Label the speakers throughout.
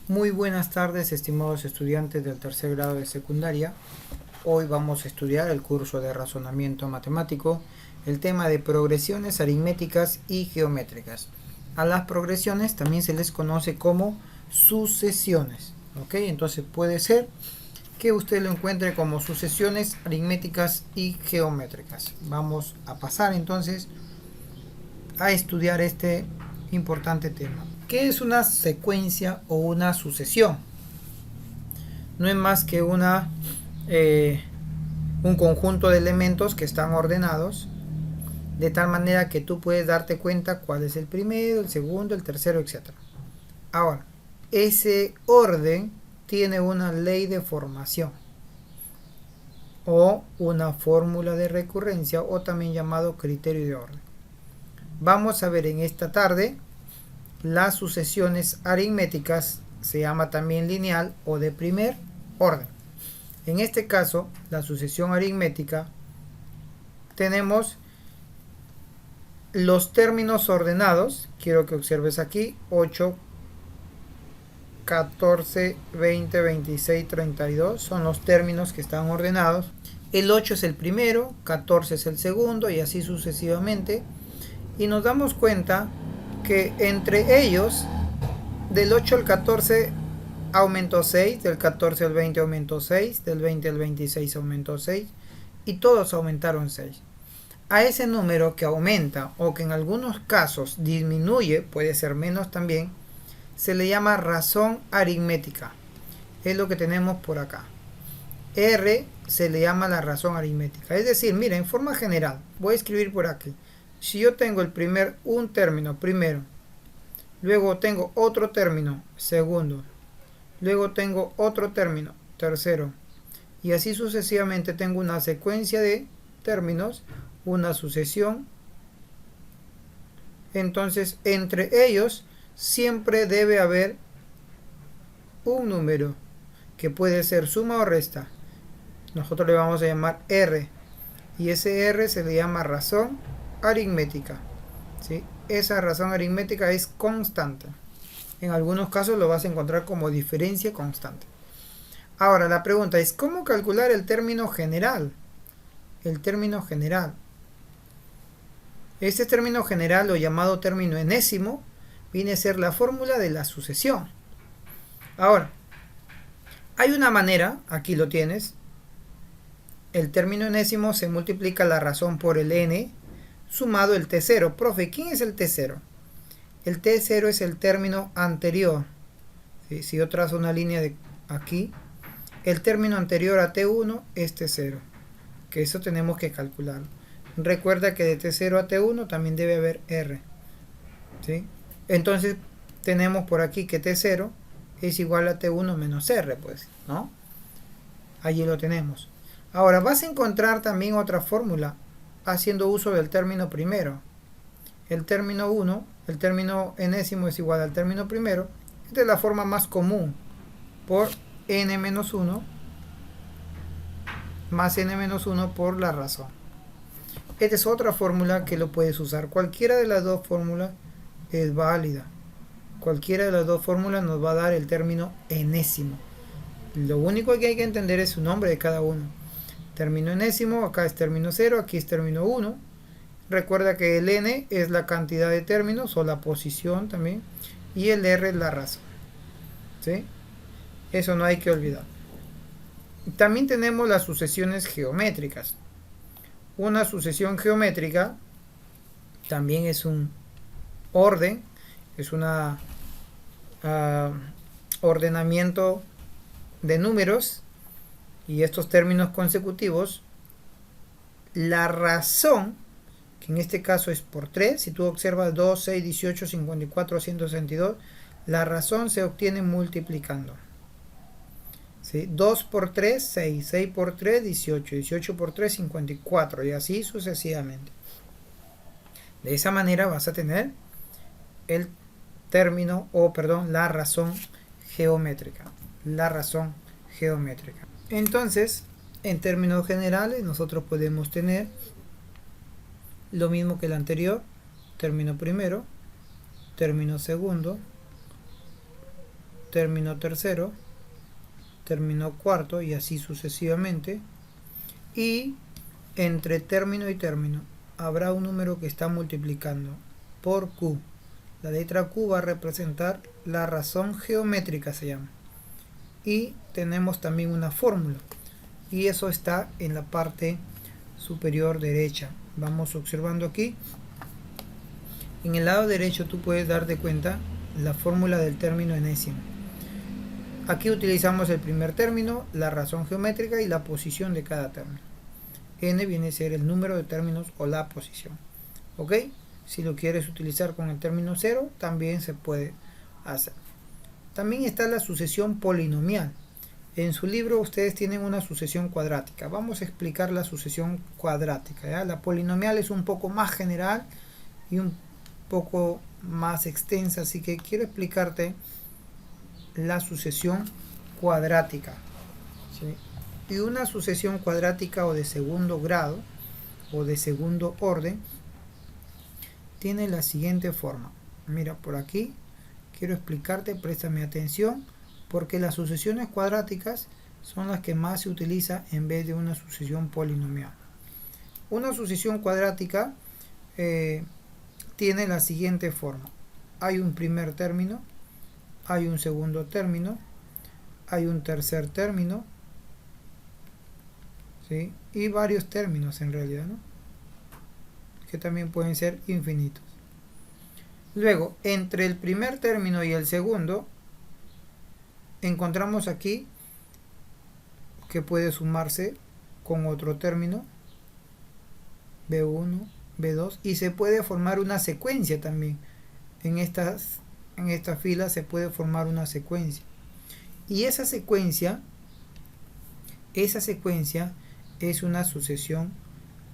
Speaker 1: Muy buenas tardes, estimados estudiantes del tercer grado de secundaria. Hoy vamos a estudiar el curso de razonamiento matemático, el tema de progresiones aritméticas y geométricas. A las progresiones también se les conoce como sucesiones, ¿ok? Entonces puede ser que usted lo encuentre como sucesiones aritméticas y geométricas. Vamos a pasar entonces a estudiar este importante tema. ¿Qué es una secuencia o una sucesión? No es más que un conjunto de elementos que están ordenados de tal manera que tú puedes darte cuenta cuál es el primero, el segundo, el tercero, etc. Ahora, ese orden tiene una ley de formación o una fórmula de recurrencia o también llamado criterio de orden. Vamos a ver en esta tarde las sucesiones aritméticas, se llama también lineal o de primer orden. En este caso, la sucesión aritmética, tenemos los términos ordenados. Quiero que observes aquí: 8, 14, 20, 26, 32 son los términos que están ordenados. El 8 es el primero, 14 es el segundo y así sucesivamente. Y nos damos cuenta que entre ellos, del 8 al 14 aumentó 6, del 14 al 20 aumentó 6, del 20 al 26 aumentó 6 y todos aumentaron 6. A ese número que aumenta o que en algunos casos disminuye, puede ser menos también, se le llama razón aritmética. Es lo que tenemos por acá. R se le llama la razón aritmética. Es decir, mira, en forma general, voy a escribir por aquí. Si yo tengo un término primero, luego tengo otro término segundo, luego tengo otro término tercero, y así sucesivamente tengo una secuencia de términos, una sucesión, entonces entre ellos siempre debe haber un número que puede ser suma o resta. Nosotros le vamos a llamar R, y ese R se le llama razón aritmética, ¿sí? Esa razón aritmética es constante. En algunos casos lo vas a encontrar como diferencia constante. Ahora la pregunta es: ¿cómo calcular el término general? El término general. Este término general, o llamado término enésimo, viene a ser la fórmula de la sucesión. Ahora, hay una manera, aquí lo tienes. El término enésimo se multiplica la razón por el n sumado el t0. Profe, ¿quién es el t0? El t0 es el término anterior. ¿Sí? Si yo trazo una línea de aquí, el término anterior a t1 es t0, que eso tenemos que calcular. Recuerda que de t0 a t1 también debe haber r, ¿sí? Entonces tenemos por aquí que t0 es igual a t1 menos r, pues, ¿no? Allí lo tenemos. Ahora vas a encontrar también otra fórmula haciendo uso del término primero. El término 1, el término enésimo es igual al término primero. Esta es la forma más común, por n menos 1 más n menos 1 por la razón. Esta es otra fórmula que lo puedes usar. Cualquiera de las dos fórmulas es válida. Cualquiera de las dos fórmulas nos va a dar el término enésimo. Lo único que hay que entender es su nombre de cada uno. Término enésimo, acá es término 0, aquí es término 1. Recuerda que el n es la cantidad de términos o la posición también, y el r es la razón, ¿sí? Eso no hay que olvidar. También tenemos las sucesiones geométricas. Una sucesión geométrica también es un orden, es un ordenamiento de números y estos términos consecutivos. La razón, que en este caso es por 3, si tú observas 2, 6, 18, 54, 162, la razón se obtiene multiplicando. ¿Sí? 2 por 3, 6, 6 por 3, 18, 18 por 3, 54 y así sucesivamente. De esa manera vas a tener el término, la razón geométrica. La razón geométrica. Entonces, en términos generales, nosotros podemos tener lo mismo que el anterior: término primero, término segundo, término tercero, término cuarto y así sucesivamente. Y entre término y término habrá un número que está multiplicando por Q. La letra Q va a representar la razón geométrica, se llama. Y tenemos también una fórmula. Y eso está en la parte superior derecha. Vamos observando aquí. En el lado derecho tú puedes darte cuenta la fórmula del término enésimo. Aquí utilizamos el primer término, la razón geométrica y la posición de cada término. N viene a ser el número de términos o la posición. ¿Ok? Si lo quieres utilizar con el término 0, también se puede hacer. También está la sucesión polinomial. En su libro ustedes tienen una sucesión cuadrática. Vamos a explicar la sucesión cuadrática, ¿ya? La polinomial es un poco más general y un poco más extensa, así que quiero explicarte la sucesión cuadrática, ¿sí? Y una sucesión cuadrática o de segundo grado o de segundo orden tiene la siguiente forma. Mira, por aquí quiero explicarte, préstame atención, porque las sucesiones cuadráticas son las que más se utiliza en vez de una sucesión polinomial. Una sucesión cuadrática tiene la siguiente forma. Hay un primer término, hay un segundo término, hay un tercer término, ¿sí? Y varios términos en realidad, ¿no? Que también pueden ser infinitos. Luego, entre el primer término y el segundo, encontramos aquí que puede sumarse con otro término, B1, B2, y se puede formar una secuencia también. En esta fila se puede formar una secuencia. Y esa secuencia es una sucesión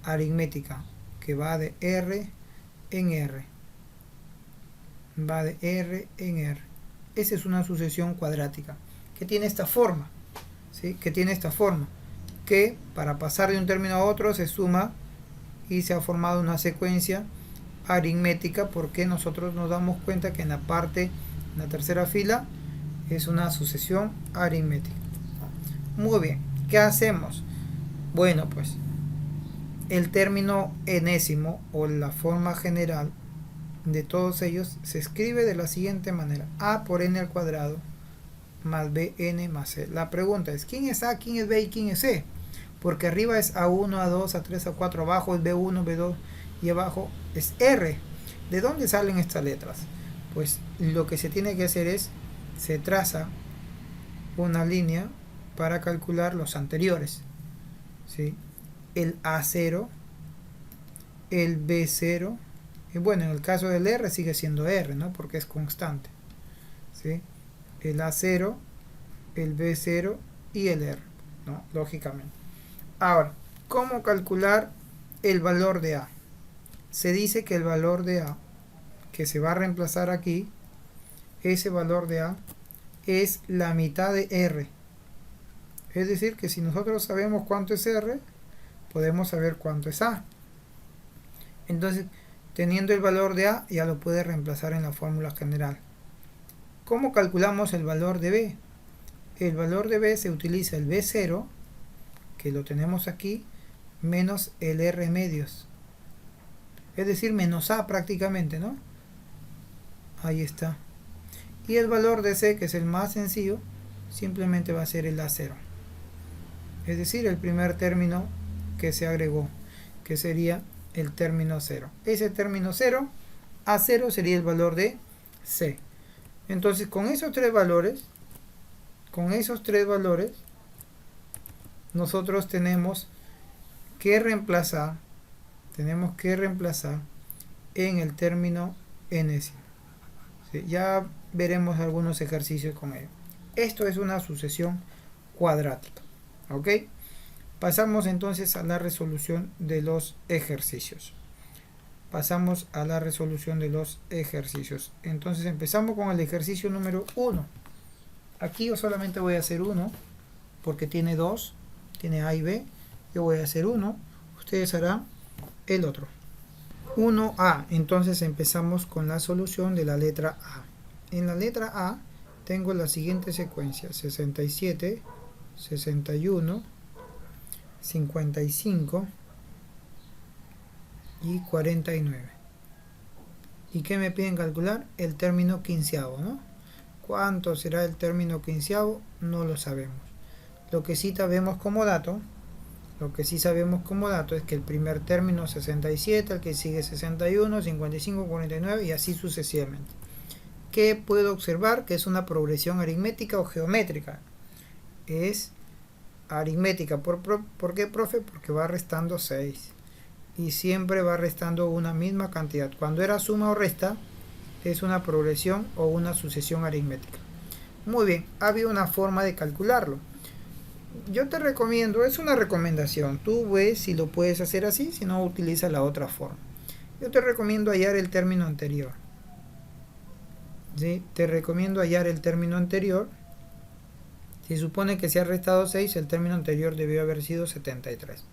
Speaker 1: aritmética que va de R en R. Va de R en R. Esa es una sucesión cuadrática que tiene esta forma, ¿sí? Que para pasar de un término a otro se suma y se ha formado una secuencia aritmética, porque nosotros nos damos cuenta que en la tercera fila es una sucesión aritmética. Muy bien, ¿qué hacemos? Bueno, pues el término enésimo o la forma general de todos ellos se escribe de la siguiente manera: a por n al cuadrado más bn más c. La pregunta es: ¿quién es a, quién es b y quién es c? Porque arriba es a1, a2, a3, a4, abajo es b1, b2 y abajo es r. ¿De dónde salen estas letras? Pues lo que se tiene que hacer es, se traza una línea para calcular los anteriores, ¿sí? El a0, el b0, y bueno, en el caso del r sigue siendo r, ¿no? Porque es constante, ¿sí? El a0, el b0 y el r, ¿no? Lógicamente. Ahora, ¿cómo calcular el valor de a? Se dice que el valor de a, que se va a reemplazar aquí, ese valor de a es la mitad de r. Es decir, que si nosotros sabemos cuánto es r, podemos saber cuánto es a. Entonces, teniendo el valor de a, ya lo puede reemplazar en la fórmula general. ¿Cómo calculamos el valor de b? El valor de b se utiliza el b0, que lo tenemos aquí, menos el r medios. Es decir, menos a prácticamente, ¿no? Ahí está. Y el valor de c, que es el más sencillo, simplemente va a ser el a0. Es decir, el primer término que se agregó, que sería el término 0. Ese término 0, a0 sería el valor de c. Entonces, con esos tres valores, nosotros tenemos que reemplazar en el término enésimo. ¿Sí? Ya veremos algunos ejercicios con ello. Esto es una sucesión cuadrática. ¿Ok? Pasamos entonces a la resolución de los ejercicios. Entonces empezamos con el ejercicio número 1. Aquí yo solamente voy a hacer uno, porque tiene dos, tiene a y b. Yo voy a hacer uno, ustedes harán el otro. 1a, entonces empezamos con la solución de la letra a. En la letra a tengo la siguiente secuencia: 67, 61, 55 y 49. ¿Y qué me piden calcular? El término quinceavo, ¿no? ¿Cuánto será el término quinceavo? No lo sabemos. Lo que sí sabemos como dato, es que el primer término 67, el que sigue 61, 55, 49 y así sucesivamente. ¿Qué puedo observar? Que es una progresión aritmética o geométrica. Es aritmética. ¿Por qué, profe? Porque va restando 6. Y siempre va restando una misma cantidad. Cuando era suma o resta, es una progresión o una sucesión aritmética. Muy bien, había una forma de calcularlo. Yo te recomiendo, es una recomendación, tú ves si lo puedes hacer así, si no utiliza la otra forma. Yo te recomiendo hallar el término anterior. ¿Sí? Te recomiendo hallar el término anterior. Se supone que se ha restado 6, el término anterior debió haber sido 73.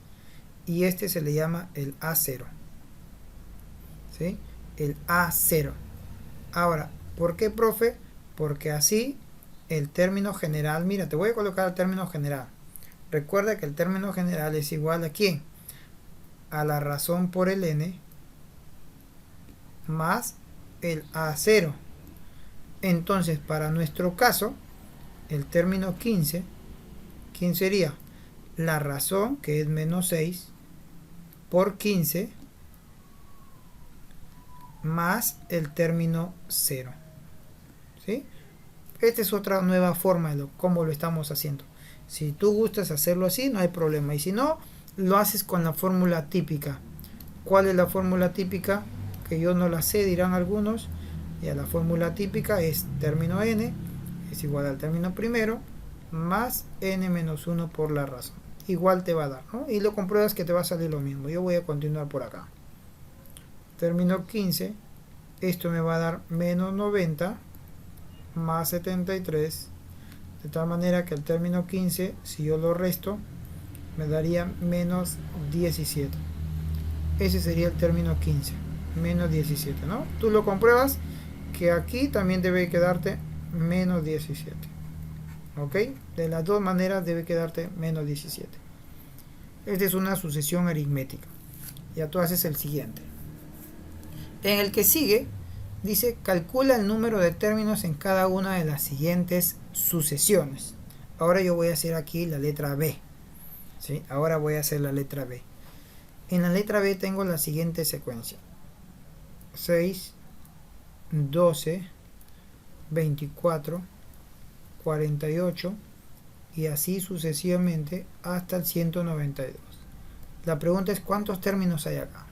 Speaker 1: Y este se le llama el A0. ¿Sí? El A0. Ahora, ¿por qué, profe? Porque así el término general, mira, te voy a colocar el término general. Recuerda que el término general es igual a ¿quién? A la razón por el n más el A0. Entonces, para nuestro caso, el término 15, ¿quién sería? La razón, que es menos 6, por 15, más el término 0. ¿Sí? Esta es otra nueva forma de cómo lo estamos haciendo. Si tú gustas hacerlo así, no hay problema. Y si no, lo haces con la fórmula típica. ¿Cuál es la fórmula típica? Que yo no la sé, dirán algunos. Ya, la fórmula típica es término n es igual al término primero más n menos 1 por la razón. Igual te va a dar, ¿no? Y lo compruebas que te va a salir lo mismo. Yo voy a continuar por acá. Término 15, esto me va a dar menos 90 más 73, de tal manera que el término 15, si yo lo resto, me daría menos 17. Ese sería el término 15, menos 17, ¿no? Tú lo compruebas que aquí también debe quedarte menos 17. ¿Ok? De las dos maneras debe quedarte menos 17. Esta es una sucesión aritmética. Ya tú haces el siguiente. En el que sigue, dice, calcula el número de términos en cada una de las siguientes sucesiones. Ahora yo voy a hacer aquí la letra B. ¿Sí? Ahora voy a hacer la letra B. En la letra B tengo la siguiente secuencia: 6, 12, 24, 48 y así sucesivamente hasta el 192. La pregunta es ¿cuántos términos hay acá?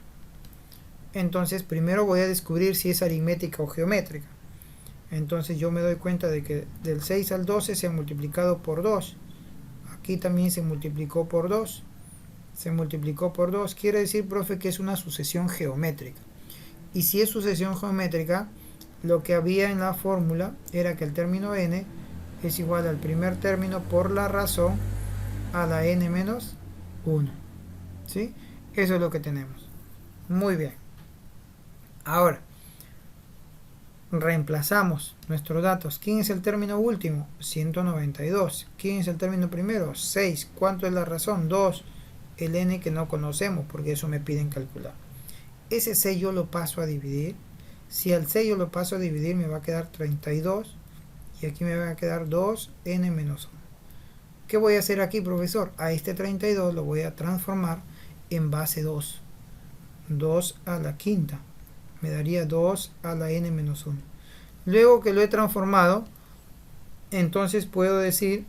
Speaker 1: Entonces primero voy a descubrir si es aritmética o geométrica. Entonces yo me doy cuenta de que del 6 al 12 se ha multiplicado por 2. Aquí también se multiplicó por 2. Se multiplicó por 2. Quiere decir, profe, que es una sucesión geométrica. Y si es sucesión geométrica, lo que había en la fórmula era que el término n es igual al primer término por la razón a la n menos 1. ¿Sí? Eso es lo que tenemos. Muy bien. Ahora, reemplazamos nuestros datos. ¿Quién es el término último? 192. ¿Quién es el término primero? 6. ¿Cuánto es la razón? 2. El n que no conocemos, porque eso me piden calcular. Ese 6 yo lo paso a dividir. Si al 6 yo lo paso a dividir, me va a quedar 32. Y aquí me va a quedar 2n menos 1. ¿Qué voy a hacer aquí, profesor? A este 32 lo voy a transformar en base 2. 2 a la quinta. Me daría 2 a la n menos 1. Luego que lo he transformado, entonces puedo decir,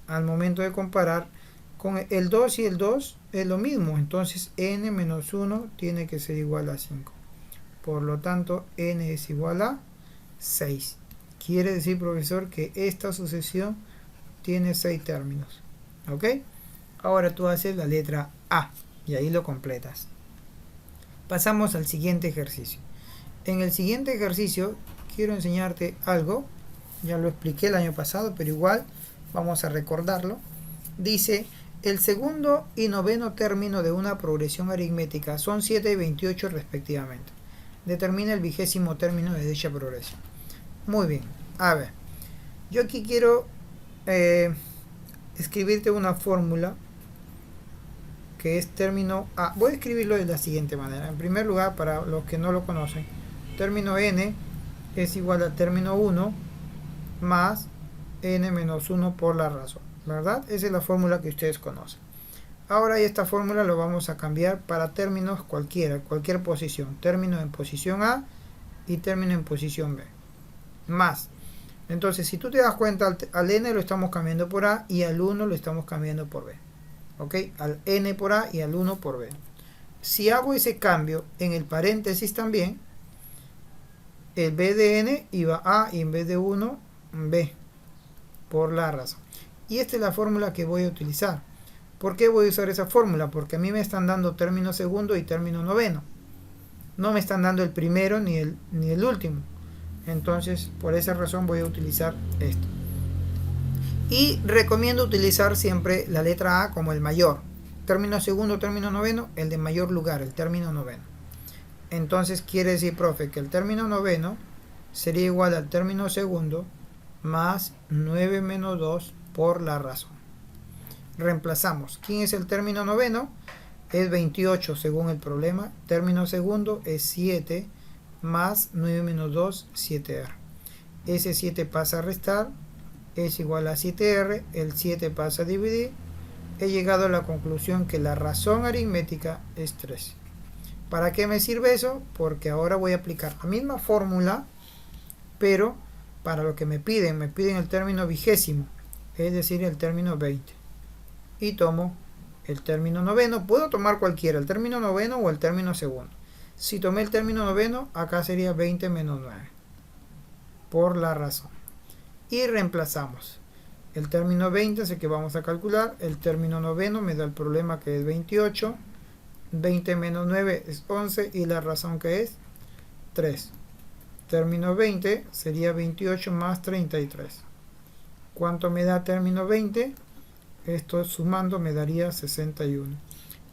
Speaker 1: al momento de comparar, con el 2 y el 2 es lo mismo. Entonces n menos 1 tiene que ser igual a 5. Por lo tanto, n es igual a 6. Quiere decir, profesor, que esta sucesión tiene 6 términos. ¿Ok? Ahora tú haces la letra A y ahí lo completas. Pasamos al siguiente ejercicio. En el siguiente ejercicio quiero enseñarte algo. Ya lo expliqué el año pasado, pero igual vamos a recordarlo. Dice, el segundo y noveno término de una progresión aritmética son 7 y 28 respectivamente. Determina el 20º término de dicha progresión. Muy bien. A ver. Yo aquí quiero escribirte una fórmula que es término A. Voy a escribirlo de la siguiente manera. En primer lugar, para los que no lo conocen, término n es igual a término 1 más n menos 1 por la razón, ¿verdad? Esa es la fórmula que ustedes conocen. Ahora esta fórmula lo vamos a cambiar para términos cualquier posición. Término en posición A y término en posición B. Más. Entonces, si tú te das cuenta, al n lo estamos cambiando por A y al 1 lo estamos cambiando por B. ¿Ok? Al n por A y al 1 por B. Si hago ese cambio en el paréntesis también, el b de n iba A y en vez de 1, B. Por la razón. Y esta es la fórmula que voy a utilizar. ¿Por qué voy a usar esa fórmula? Porque a mí me están dando término segundo y término noveno. No me están dando el primero ni el último. Entonces, por esa razón voy a utilizar esto. Y recomiendo utilizar siempre la letra A como el mayor. Término segundo, término noveno, el de mayor lugar, el término noveno. Entonces quiere decir, profe, que el término noveno sería igual al término segundo más 9 menos 2 por la razón. Reemplazamos. ¿Quién es el término noveno? Es 28 según el problema. Término segundo es 7 más 9 menos 2, 7R. Ese 7 pasa a restar, es igual a 7R. El 7 pasa a dividir. He llegado a la conclusión que la razón aritmética es 13. ¿Para qué me sirve eso? Porque ahora voy a aplicar la misma fórmula, pero para lo que me piden el término vigésimo, es decir, el término 20. Y tomo el término noveno. Puedo tomar cualquiera, el término noveno o el término segundo. Si tomé el término noveno, acá sería 20 menos 9 por la razón. Y reemplazamos. El término 20 es el que vamos a calcular. El término noveno me da el problema que es 28. 20 menos 9 es 11 y la razón que es 3. Término 20 sería 28 más 33. ¿Cuánto me da término 20? Esto sumando me daría 61.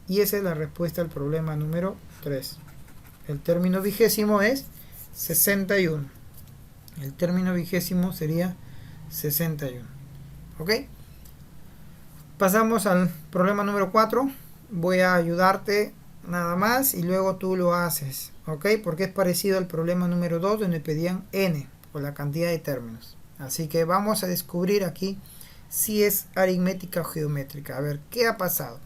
Speaker 1: Y esa es la respuesta al problema número 3. El término vigésimo es 61. El término vigésimo sería 61. ¿Ok? Pasamos al problema número 4. Voy a ayudarte nada más y luego tú lo haces. ¿Ok? Porque es parecido al problema número 2 donde pedían n por la cantidad de términos. Así que vamos a descubrir aquí si es aritmética o geométrica. A ver, ¿qué ha pasado?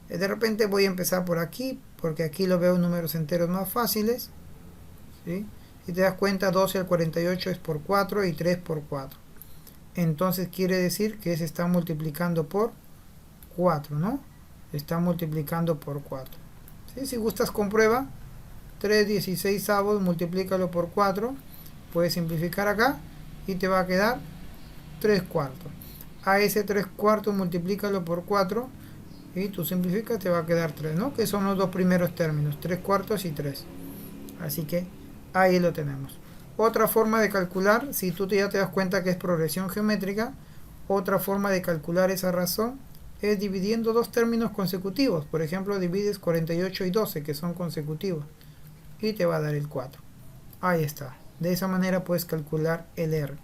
Speaker 1: De repente voy a empezar por aquí, porque aquí lo veo números enteros más fáciles. ¿Sí? Si te das cuenta, 12 al 48 es por 4 y 3 por 4. Entonces quiere decir que se está multiplicando por 4, ¿no? Se está multiplicando por 4. ¿Sí? Si gustas, comprueba. 3 16avos, multiplícalo por 4. Puedes simplificar acá y te va a quedar 3 cuartos. A ese 3 cuartos multiplícalo por 4 y tú simplificas, te va a quedar 3, ¿no? Que son los dos primeros términos, 3 cuartos y 3. Así que ahí lo tenemos. Otra forma de calcular, si tú ya te das cuenta que es progresión geométrica, otra forma de calcular esa razón es dividiendo dos términos consecutivos. Por ejemplo, divides 48 y 12, que son consecutivos, y te va a dar el 4. Ahí está. De esa manera puedes calcular el R.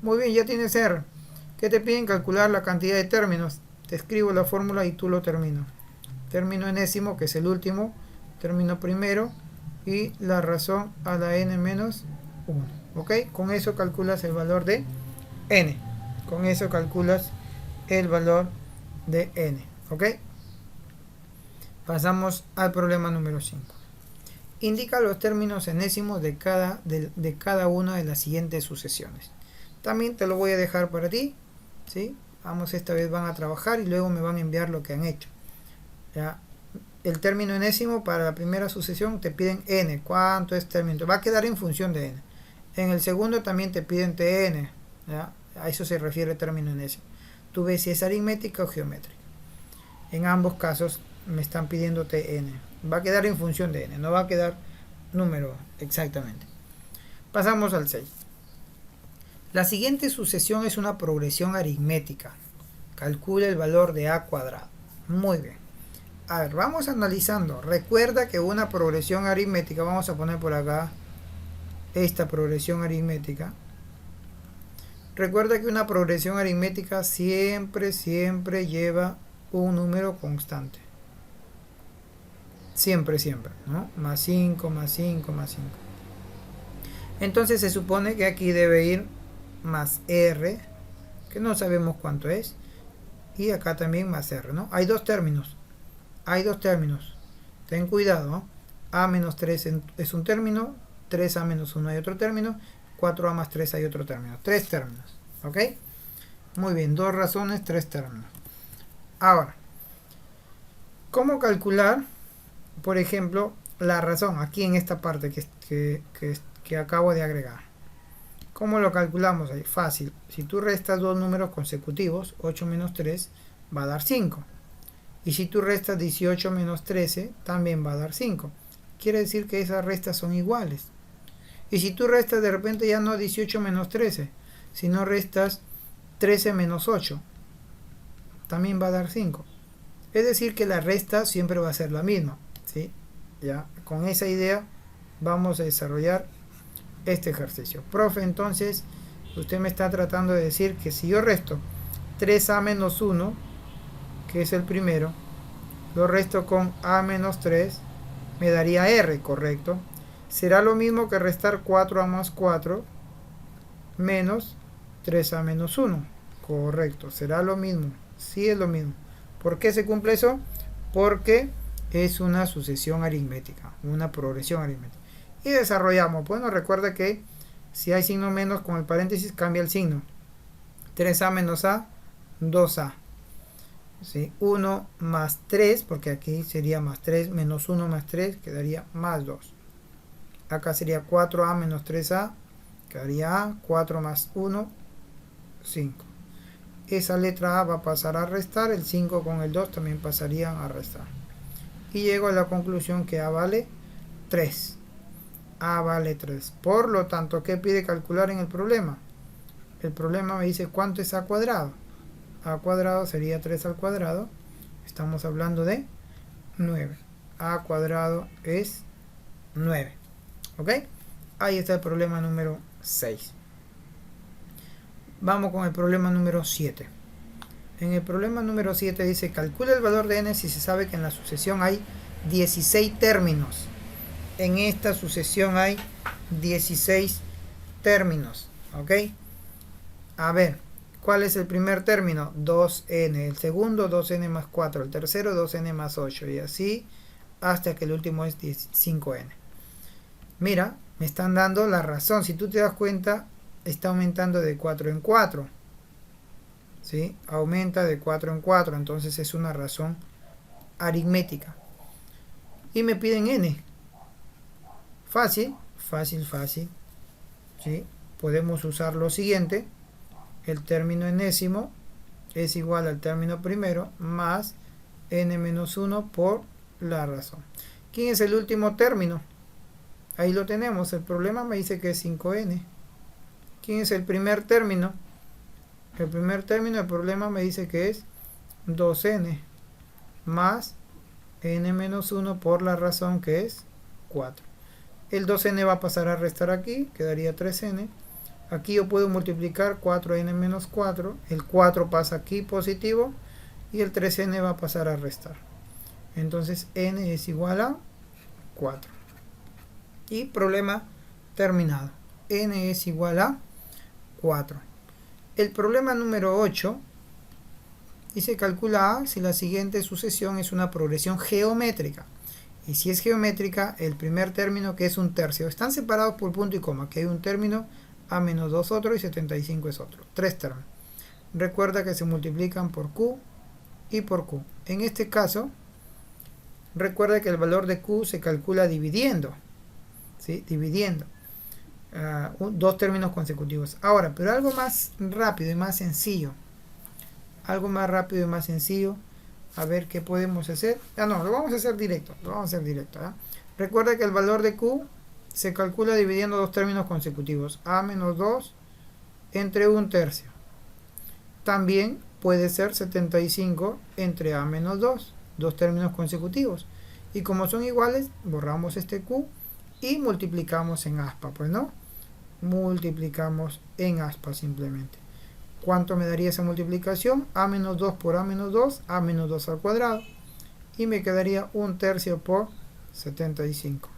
Speaker 1: Muy bien, ya tienes R. ¿Qué te piden? Calcular la cantidad de términos. Te escribo la fórmula y tú lo terminas. Término enésimo, que es el último, término primero, y la razón a la n menos 1. ¿Ok? Con eso calculas el valor de n. Con eso calculas el valor de n. ¿Ok? Pasamos al problema número 5. Indica los términos enésimos de cada una de las siguientes sucesiones. También te lo voy a dejar para ti. ¿Sí? Vamos, esta vez van a trabajar y luego me van a enviar lo que han hecho. ¿Ya? El término enésimo para la primera sucesión te piden n. ¿Cuánto es término? Va a quedar en función de n. En el segundo también te piden tn. ¿Ya? A eso se refiere el término enésimo. Tú ves si es aritmética o geométrica. En ambos casos me están pidiendo tn. Va a quedar en función de n. No va a quedar número exactamente. Pasamos al 6. La siguiente sucesión es una progresión aritmética. Calcula el valor de a cuadrado. Muy bien. A ver, vamos analizando. Recuerda que una progresión aritmética, vamos a poner por acá esta progresión aritmética. Recuerda que una progresión aritmética siempre lleva un número constante. Siempre, ¿no? Más 5, más 5, más 5. Entonces se supone que aquí debe ir más R, que no sabemos cuánto es, y acá también más R, ¿no? Hay dos términos. Ten cuidado, ¿no? A menos 3 es un término, 3A menos 1 hay otro término, 4A más 3 hay otro término. 3 términos, ¿ok? Muy bien, 2 razones, 3 términos. Ahora, ¿cómo calcular, por ejemplo, la razón aquí en esta parte que acabo de agregar? ¿Cómo lo calculamos ahí? Fácil. Si tú restas dos números consecutivos, 8 menos 3 va a dar 5. Y si tú restas 18 menos 13, también va a dar 5. Quiere decir que esas restas son iguales. Y si tú restas de repente ya no 18 menos 13, sino restas 13 menos 8, también va a dar 5. Es decir que la resta siempre va a ser la misma, ¿sí? Ya, con esa idea vamos a desarrollar este ejercicio. Profe, entonces usted me está tratando de decir que si yo resto 3A menos 1, que es el primero, lo resto con A menos 3, me daría R, correcto. Será lo mismo que restar 4A más 4 menos 3A menos 1, correcto. Será lo mismo, sí es lo mismo. ¿Por qué se cumple eso? Porque es una sucesión aritmética, una progresión aritmética. Y desarrollamos. Bueno, recuerda que si hay signo menos con el paréntesis cambia el signo. 3A menos A, 2A. ¿Sí? 1 más 3, porque aquí sería más 3, menos 1 más 3, quedaría más 2. Acá sería 4A menos 3A, quedaría A, 4 más 1, 5. Esa letra A va a pasar a restar, el 5 con el 2 también pasarían a restar. Y llego a la conclusión que A vale 3. A vale 3. Por lo tanto, ¿qué pide calcular en el problema? El problema me dice cuánto es A cuadrado. A cuadrado sería 3 al cuadrado. Estamos hablando de 9. A cuadrado es 9. ¿Ok? Ahí está el problema número 6. Vamos con el problema número 7. En el problema número 7 dice, calcula el valor de n si se sabe que en la sucesión hay 16 términos. En esta sucesión hay 16 términos. ¿Ok? A ver, ¿cuál es el primer término? 2n. El segundo, 2n más 4. El tercero, 2n más 8. Y así hasta que el último es 5n. Mira, me están dando la razón. Si tú te das cuenta, está aumentando de 4 en 4. ¿Sí? Aumenta de 4 en 4. Entonces es una razón aritmética. Y me piden n. Fácil. ¿Sí? Podemos usar lo siguiente. El término enésimo es igual al término primero más n menos 1 por la razón. ¿Quién es el último término? Ahí lo tenemos. El problema me dice que es 5n. ¿Quién es el primer término? El primer término del problema me dice que es 2n más n menos 1 por la razón que es 4. El 2n va a pasar a restar aquí, quedaría 3n. Aquí yo puedo multiplicar 4n menos 4. El 4 pasa aquí positivo y el 3n va a pasar a restar. Entonces n es igual a 4. Y problema terminado. N es igual a 4. El problema número 8 dice calcula A si la siguiente sucesión es una progresión geométrica. Y si es geométrica, el primer término, que es un tercio, están separados por punto y coma, que hay un término, A menos 2 otro y 75 es otro. 3 términos. Recuerda que se multiplican por Q y por Q. En este caso, recuerda que el valor de Q se calcula dividiendo. ¿Sí? Dividiendo. Dos términos consecutivos. Ahora, pero algo más rápido y más sencillo. Algo más rápido y más sencillo. A ver qué podemos hacer. No, lo vamos a hacer directo. Recuerda que el valor de Q se calcula dividiendo dos términos consecutivos. A menos 2 entre 1/3. También puede ser 75 entre A menos 2. Dos términos consecutivos. Y como son iguales, borramos este Q y multiplicamos en aspa. Pues no. multiplicamos en aspa simplemente. ¿Cuánto me daría esa multiplicación? A menos 2 por A menos 2, A menos 2 al cuadrado. Y me quedaría 1/3 por 75.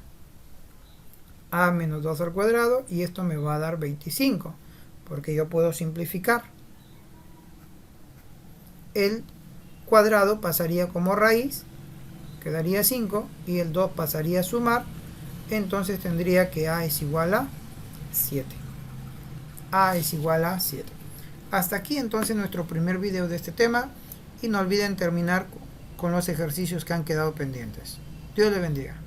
Speaker 1: A menos 2 al cuadrado, y esto me va a dar 25, porque yo puedo simplificar. El cuadrado pasaría como raíz, quedaría 5, y el 2 pasaría a sumar, entonces tendría que A es igual a 7. A es igual a 7. Hasta aquí entonces nuestro primer video de este tema, y no olviden terminar con los ejercicios que han quedado pendientes. Dios les bendiga.